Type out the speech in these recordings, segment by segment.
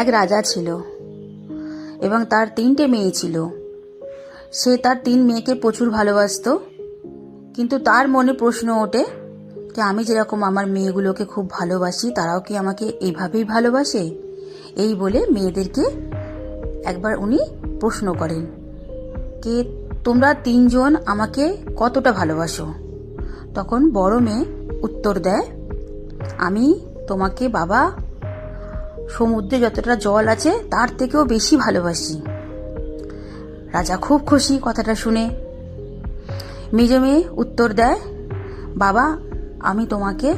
এক রাজা ছিল এবং তার 3টে মেয়ে ছিল। সে তার 3 মেয়েকে প্রচুর ভালোবাসতো, কিন্তু তার মনে প্রশ্ন ওঠে যে আমি যেরকম আমার মেয়েগুলোকে খুব ভালোবাসি, তারাও কি আমাকে এইভাবেই ভালোবাসে? এই বলে মেয়েদেরকে একবার উনি প্রশ্ন করেন যে তোমরা 3 জন আমাকে কতটা ভালোবাসো? তখন বড় মেয়ে উত্তর দেয়, আমি তোমাকে বাবা সমুদ্রে যতটা জল আছে তার থেকেও বেশি ভালোবাসি। রাজা খুব খুশি কথাটা শুনে। মেজ মেয়ে উত্তর দেয়, বাবা আমি তোমাকে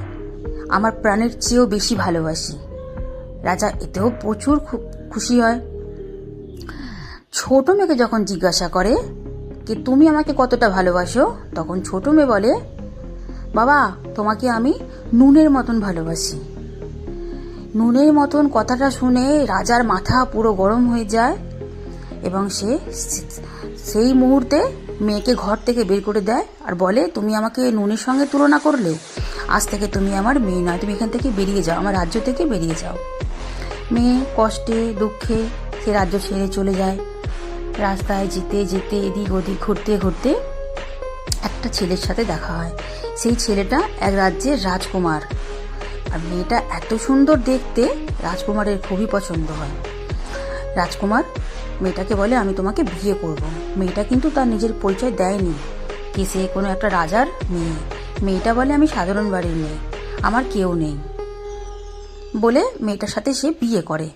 আমার প্রাণের চেয়েও বেশি ভালোবাসি। রাজা এতেও প্রচুর খুশি হয়। ছোট মেয়েকে যখন জিজ্ঞাসা করে যে তুমি আমাকে কতটা ভালোবাসো, তখন ছোট মেয়ে বলে, বাবা তোমাকে আমি নুনের মতন ভালোবাসি। নুনের মতন কথাটা শুনে রাজার মাথা পুরো গরম হয়ে যায় এবং সে সেই মুহূর্তে মেয়েকে ঘর থেকে বের করে দেয় আর বলে, তুমি আমাকে নুনের সঙ্গে তুলনা করলে, আজ থেকে তুমি আমার মেয়ে নয়, তুমি এখান থেকে বেরিয়ে যাও, আমার রাজ্য থেকে বেরিয়ে যাও। মেয়ে কষ্টে দুঃখে সে রাজ্য ছেড়ে চলে যায়। রাস্তায় যেতে যেতে এদিক ওদিক ঘুরতে ঘুরতে একটা ছেলের সাথে দেখা হয়। সেই ছেলেটা এক রাজ্যের রাজকুমার, আর মেয়েটা এত সুন্দর দেখতে রাজকুমারের খুবই পছন্দ হয়। রাজকুমার মেয়েটাকে বলে, আমি তোমাকে বিয়ে করব। মেয়েটা কিন্তু তার নিজের পরিচয় দেয়নি কি সে কোনো একটা রাজার মেয়ে। মেয়েটা বলে, আমি সাধারণ বাড়ির মেয়ে, আমার কেউ নেই বলে মেয়েটার সাথে সে বিয়ে করে।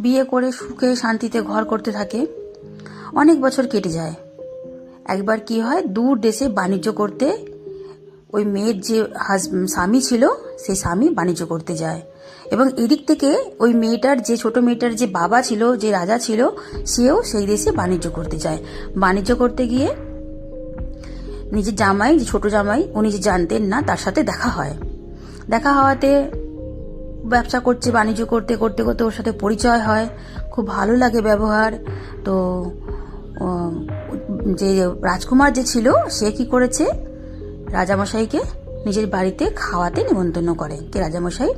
বিয়ে করে সুখে শান্তিতে ঘর করতে থাকে। অনেক বছর কেটে যায়। একবার কি হয়, দূর দেশে বাণিজ্য করতে ওই মেয়ের যে স্বামী ছিল, সেই স্বামী বাণিজ্য করতে যায় এবং এদিক থেকে ওই মেয়েটার যে ছোট মেয়েটার যে বাবা ছিল, যে রাজা ছিল, সেও সেই দেশে বাণিজ্য করতে যায়। বাণিজ্য করতে গিয়ে নিজের জামাই, যে ছোট জামাই, উনি যে জানতেন না, তার সাথে দেখা হয়। দেখা হওয়াতে ব্যবসা করছে, বাণিজ্য করতে করতে করতে ওর সাথে পরিচয় হয়, খুব ভালো লাগে ব্যবহার। তো যে রাজকুমার যে ছিল সে কি করেছে, রাজামশাইকে নিজের বাড়িতে খাওয়াতে নিমন্ত্রণ করে, কে রাজামশাই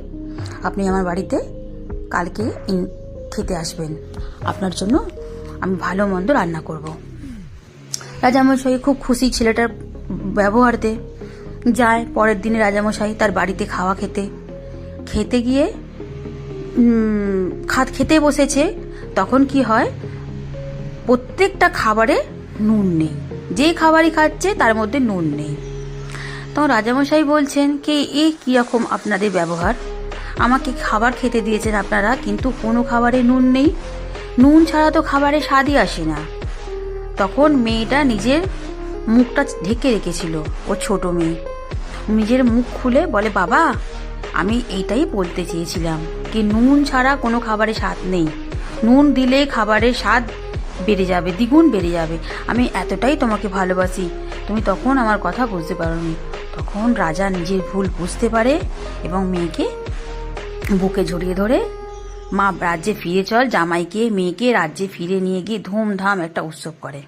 আপনি আমার বাড়িতে কালকে খেতে আসবেন, আপনার জন্য আমি ভালো মন্দ রান্না করব। রাজামশাই খুব খুশি ছেলেটার ব্যবহারতে। যায় পরের দিনে রাজামশাই তার বাড়িতে খাওয়া খেতে গিয়ে খেতে বসেছে। তখন কি হয়, প্রত্যেকটা খাবারে নুন নেই, যে খাবারই খাচ্ছে তার মধ্যে নুন নেই। তখন রাজামশাই বলছেন কে এ কিরকম আপনাদের ব্যবহার, আমাকে খাবার খেতে দিয়েছেন আপনারা, কিন্তু কোনো খাবারে নুন নেই, নুন ছাড়া তো খাবারে স্বাদই আসে না। তখন মেয়েটা নিজের মুখটা ঢেকে রেখেছিল, ও ছোট মেয়ে নিজের মুখ খুলে বলে, বাবা আমি এইটাই বলতে চেয়েছিলাম কি নুন ছাড়া কোনো খাবারে স্বাদ নেই, নুন দিলে খাবারের স্বাদ বেড়ে যাবে, দ্বিগুণ বেড়ে যাবে, আমি এতটাই তোমাকে ভালোবাসি, তুমি তখন আমার কথা বুঝতে পারোনি। তখন রাজা নিজের ভুল বুঝতে পারে এবং মেয়েকে বুকে জড়িয়ে ধরে, মা রাজ্যে ফিরে চল, জামাইকে মেয়েকে রাজ্যে ফিরে নিয়ে গিয়ে ধুমধাম একটা উৎসব করে।